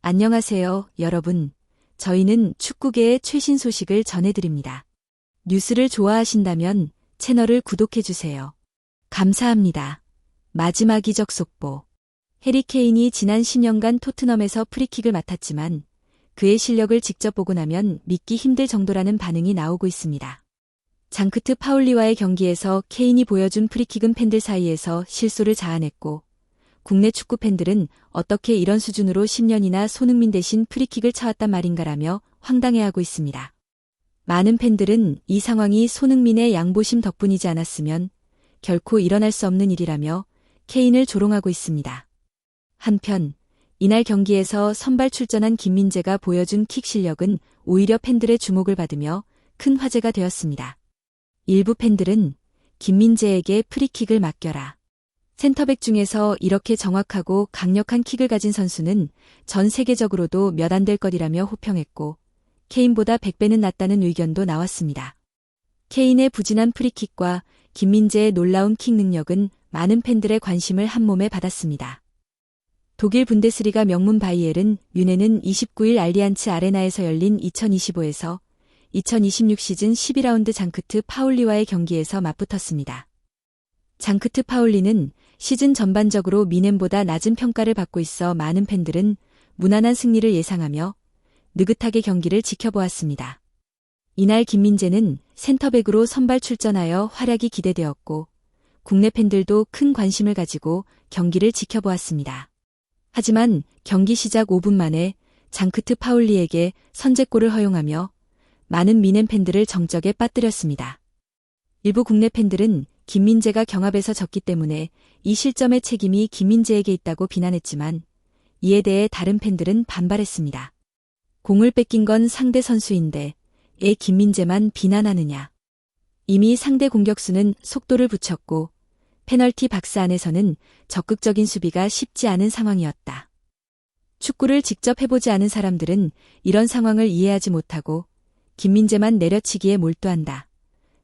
안녕하세요, 여러분. 저희는 축구계의 최신 소식을 전해드립니다. 뉴스를 좋아하신다면 채널을 구독해주세요. 감사합니다. 마지막 이적 속보. 해리 케인이 지난 10년간 토트넘에서 프리킥을 맡았지만 그의 실력을 직접 보고 나면 믿기 힘들 정도라는 반응이 나오고 있습니다. 장크트 파울리와의 경기에서 케인이 보여준 프리킥은 팬들 사이에서 실소를 자아냈고 국내 축구 팬들은 어떻게 이런 수준으로 10년이나 손흥민 대신 프리킥을 차왔단 말인가라며 황당해하고 있습니다. 많은 팬들은 이 상황이 손흥민의 양보심 덕분이지 않았으면 결코 일어날 수 없는 일이라며 케인을 조롱하고 있습니다. 한편 이날 경기에서 선발 출전한 김민재가 보여준 킥 실력은 오히려 팬들의 주목을 받으며 큰 화제가 되었습니다. 일부 팬들은 김민재에게 프리킥을 맡겨라. 센터백 중에서 이렇게 정확하고 강력한 킥을 가진 선수는 전 세계적으로도 몇 안 될 것이라며 호평했고 케인보다 100배는 낫다는 의견도 나왔습니다. 케인의 부진한 프리킥과 김민재의 놀라운 킥 능력은 많은 팬들의 관심을 한몸에 받았습니다. 독일 분데스리가 명문 바이에른 뮌헨은 29일 알리안츠 아레나에서 열린 2025에서 2026 시즌 12라운드 장크트 파울리와의 경기에서 맞붙었습니다. 장크트 파울리는 시즌 전반적으로 뮌헨보다 낮은 평가를 받고 있어 많은 팬들은 무난한 승리를 예상하며 느긋하게 경기를 지켜보았습니다. 이날 김민재는 센터백으로 선발 출전하여 활약이 기대되었고 국내 팬들도 큰 관심을 가지고 경기를 지켜보았습니다. 하지만 경기 시작 5분 만에 장크트 파울리에게 선제골을 허용하며 많은 뮌헨 팬들을 정적에 빠뜨렸습니다. 일부 국내 팬들은 김민재가 경합에서 졌기 때문에 이 실점의 책임이 김민재에게 있다고 비난했지만 이에 대해 다른 팬들은 반발했습니다. 공을 뺏긴 건 상대 선수인데 왜 김민재만 비난하느냐. 이미 상대 공격수는 속도를 붙였고 페널티 박스 안에서는 적극적인 수비가 쉽지 않은 상황이었다. 축구를 직접 해보지 않은 사람들은 이런 상황을 이해하지 못하고 김민재만 내려치기에 몰두한다.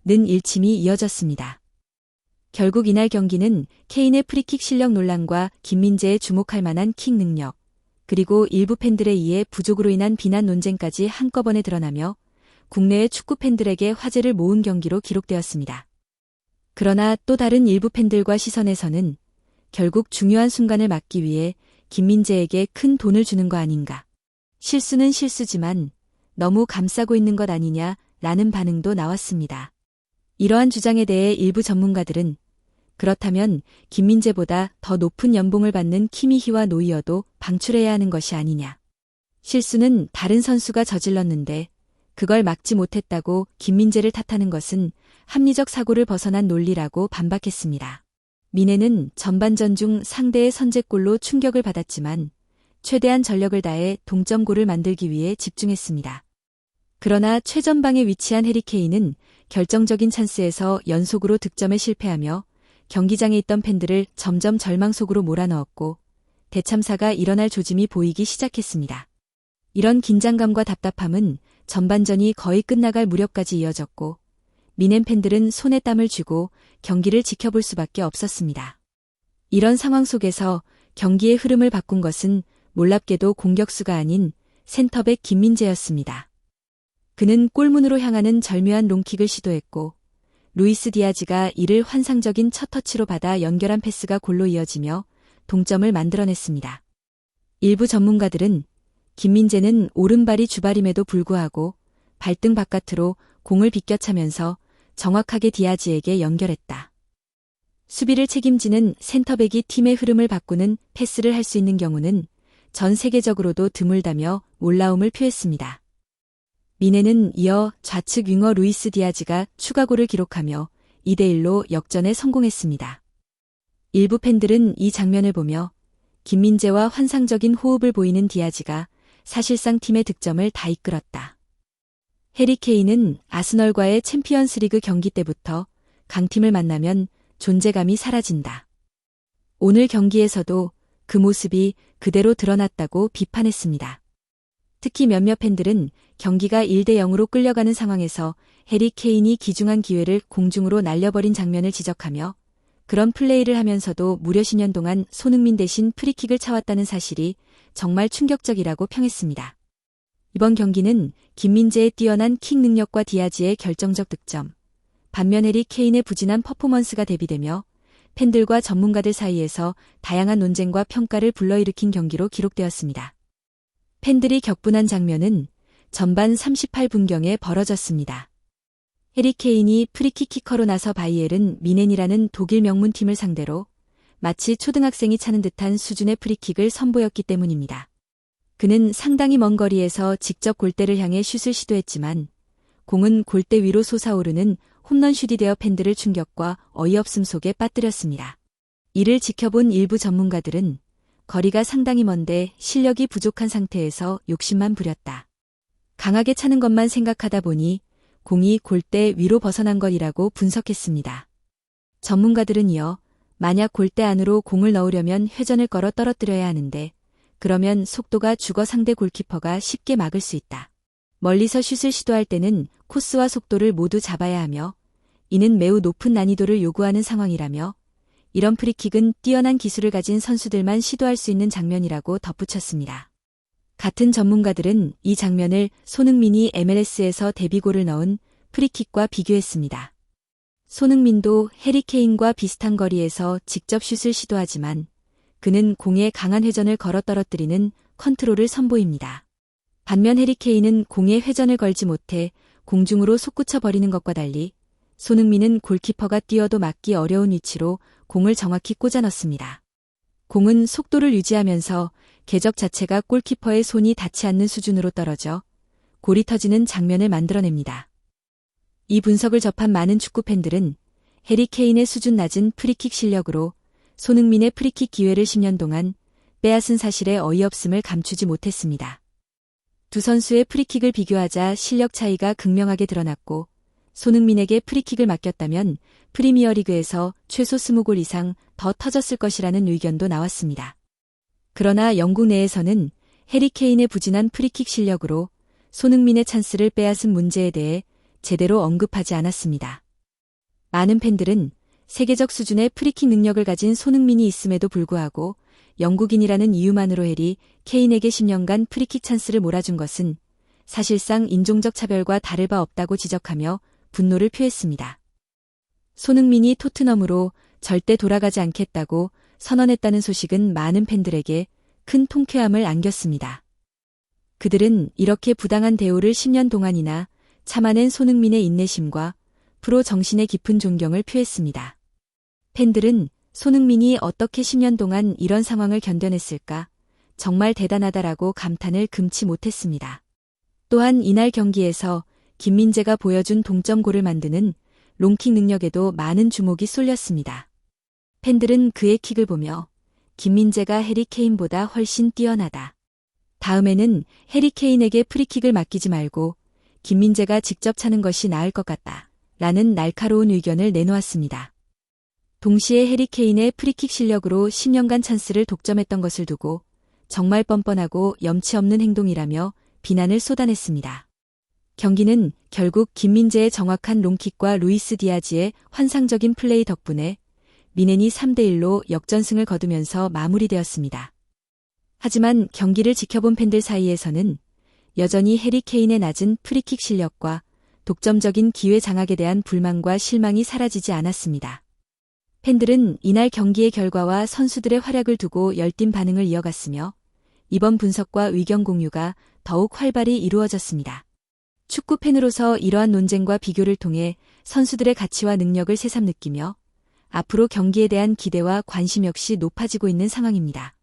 는 일침이 이어졌습니다. 결국 이날 경기는 케인의 프리킥 실력 논란과 김민재의 주목할 만한 킥 능력, 그리고 일부 팬들에 의해 부족으로 인한 비난 논쟁까지 한꺼번에 드러나며 국내의 축구 팬들에게 화제를 모은 경기로 기록되었습니다. 그러나 또 다른 일부 팬들과 시선에서는 결국 중요한 순간을 막기 위해 김민재에게 큰 돈을 주는 거 아닌가. 실수는 실수지만 너무 감싸고 있는 것 아니냐라는 반응도 나왔습니다. 이러한 주장에 대해 일부 전문가들은 그렇다면 김민재보다 더 높은 연봉을 받는 키미히와 노이어도 방출해야 하는 것이 아니냐. 실수는 다른 선수가 저질렀는데 그걸 막지 못했다고 김민재를 탓하는 것은 합리적 사고를 벗어난 논리라고 반박했습니다. 뮌헨은 전반전 중 상대의 선제골로 충격을 받았지만 최대한 전력을 다해 동점골을 만들기 위해 집중했습니다. 그러나 최전방에 위치한 해리 케인은 결정적인 찬스에서 연속으로 득점에 실패하며 경기장에 있던 팬들을 점점 절망 속으로 몰아넣었고 대참사가 일어날 조짐이 보이기 시작했습니다. 이런 긴장감과 답답함은 전반전이 거의 끝나갈 무렵까지 이어졌고 뮌헨 팬들은 손에 땀을 쥐고 경기를 지켜볼 수밖에 없었습니다. 이런 상황 속에서 경기의 흐름을 바꾼 것은 놀랍게도 공격수가 아닌 센터백 김민재였습니다. 그는 골문으로 향하는 절묘한 롱킥을 시도했고 루이스 디아즈가 이를 환상적인 첫 터치로 받아 연결한 패스가 골로 이어지며 동점을 만들어냈습니다. 일부 전문가들은 김민재는 오른발이 주발임에도 불구하고 발등 바깥으로 공을 비껴차면서 정확하게 디아즈에게 연결했다. 수비를 책임지는 센터백이 팀의 흐름을 바꾸는 패스를 할 수 있는 경우는 전 세계적으로도 드물다며 놀라움을 표했습니다. 뮌헨은 이어 좌측 윙어 루이스 디아즈가 추가골을 기록하며 2대1로 역전에 성공했습니다. 일부 팬들은 이 장면을 보며 김민재와 환상적인 호흡을 보이는 디아즈가 사실상 팀의 득점을 다 이끌었다. 해리 케인은 아스널과의 챔피언스리그 경기 때부터 강팀을 만나면 존재감이 사라진다. 오늘 경기에서도 그 모습이 그대로 드러났다고 비판했습니다. 특히 몇몇 팬들은 경기가 1대0으로 끌려가는 상황에서 해리 케인이 귀중한 기회를 공중으로 날려버린 장면을 지적하며 그런 플레이를 하면서도 무려 10년 동안 손흥민 대신 프리킥을 차왔다는 사실이 정말 충격적이라고 평했습니다. 이번 경기는 김민재의 뛰어난 킥 능력과 디아지의 결정적 득점, 반면 해리 케인의 부진한 퍼포먼스가 대비되며 팬들과 전문가들 사이에서 다양한 논쟁과 평가를 불러일으킨 경기로 기록되었습니다. 팬들이 격분한 장면은 전반 38분경에 벌어졌습니다. 해리 케인이 프리킥 키커로 나서 바이에른 미넨이라는 독일 명문팀을 상대로 마치 초등학생이 차는 듯한 수준의 프리킥을 선보였기 때문입니다. 그는 상당히 먼 거리에서 직접 골대를 향해 슛을 시도했지만 공은 골대 위로 솟아오르는 홈런슛이 되어 팬들을 충격과 어이없음 속에 빠뜨렸습니다. 이를 지켜본 일부 전문가들은 거리가 상당히 먼데 실력이 부족한 상태에서 욕심만 부렸다. 강하게 차는 것만 생각하다 보니 공이 골대 위로 벗어난 것이라고 분석했습니다. 전문가들은 이어 만약 골대 안으로 공을 넣으려면 회전을 걸어 떨어뜨려야 하는데 그러면 속도가 죽어 상대 골키퍼가 쉽게 막을 수 있다. 멀리서 슛을 시도할 때는 코스와 속도를 모두 잡아야 하며 이는 매우 높은 난이도를 요구하는 상황이라며 이런 프리킥은 뛰어난 기술을 가진 선수들만 시도할 수 있는 장면이라고 덧붙였습니다. 같은 전문가들은 이 장면을 손흥민이 MLS에서 데뷔골을 넣은 프리킥과 비교했습니다. 손흥민도 해리 케인과 비슷한 거리에서 직접 슛을 시도하지만 그는 공에 강한 회전을 걸어 떨어뜨리는 컨트롤을 선보입니다. 반면 해리 케인은 공에 회전을 걸지 못해 공중으로 솟구쳐 버리는 것과 달리 손흥민은 골키퍼가 뛰어도 막기 어려운 위치로 공을 정확히 꽂아 넣습니다. 공은 속도를 유지하면서 궤적 자체가 골키퍼의 손이 닿지 않는 수준으로 떨어져 골이 터지는 장면을 만들어냅니다. 이 분석을 접한 많은 축구 팬들은 해리 케인의 수준 낮은 프리킥 실력으로 손흥민의 프리킥 기회를 10년 동안 빼앗은 사실에 어이없음을 감추지 못했습니다. 두 선수의 프리킥을 비교하자 실력 차이가 극명하게 드러났고 손흥민에게 프리킥을 맡겼다면 프리미어리그에서 최소 20골 이상 더 터졌을 것이라는 의견도 나왔습니다. 그러나 영국 내에서는 해리 케인의 부진한 프리킥 실력으로 손흥민의 찬스를 빼앗은 문제에 대해 제대로 언급하지 않았습니다. 많은 팬들은 세계적 수준의 프리킥 능력을 가진 손흥민이 있음에도 불구하고 영국인이라는 이유만으로 해리 케인에게 10년간 프리킥 찬스를 몰아준 것은 사실상 인종적 차별과 다를 바 없다고 지적하며 분노를 표했습니다. 손흥민이 토트넘으로 절대 돌아가지 않겠다고 선언했다는 소식은 많은 팬들에게 큰 통쾌함을 안겼습니다. 그들은 이렇게 부당한 대우를 10년 동안이나 참아낸 손흥민의 인내심과 프로 정신의 깊은 존경을 표했습니다. 팬들은 손흥민이 어떻게 10년 동안 이런 상황을 견뎌냈을까? 정말 대단하다라고 감탄을 금치 못했습니다. 또한 이날 경기에서 김민재가 보여준 동점골을 만드는 롱킥 능력에도 많은 주목이 쏠렸습니다. 팬들은 그의 킥을 보며 김민재가 해리 케인보다 훨씬 뛰어나다. 다음에는 해리 케인에게 프리킥을 맡기지 말고 김민재가 직접 차는 것이 나을 것 같다. 라는 날카로운 의견을 내놓았습니다. 동시에 해리 케인의 프리킥 실력으로 10년간 찬스를 독점했던 것을 두고 정말 뻔뻔하고 염치 없는 행동이라며 비난을 쏟아냈습니다. 경기는 결국 김민재의 정확한 롱킥과 루이스 디아지의 환상적인 플레이 덕분에 미넨이 3대1로 역전승을 거두면서 마무리되었습니다. 하지만 경기를 지켜본 팬들 사이에서는 여전히 해리 케인의 낮은 프리킥 실력과 독점적인 기회 장악에 대한 불만과 실망이 사라지지 않았습니다. 팬들은 이날 경기의 결과와 선수들의 활약을 두고 열띤 반응을 이어갔으며 이번 분석과 의견 공유가 더욱 활발히 이루어졌습니다. 축구 팬으로서 이러한 논쟁과 비교를 통해 선수들의 가치와 능력을 새삼 느끼며 앞으로 경기에 대한 기대와 관심 역시 높아지고 있는 상황입니다.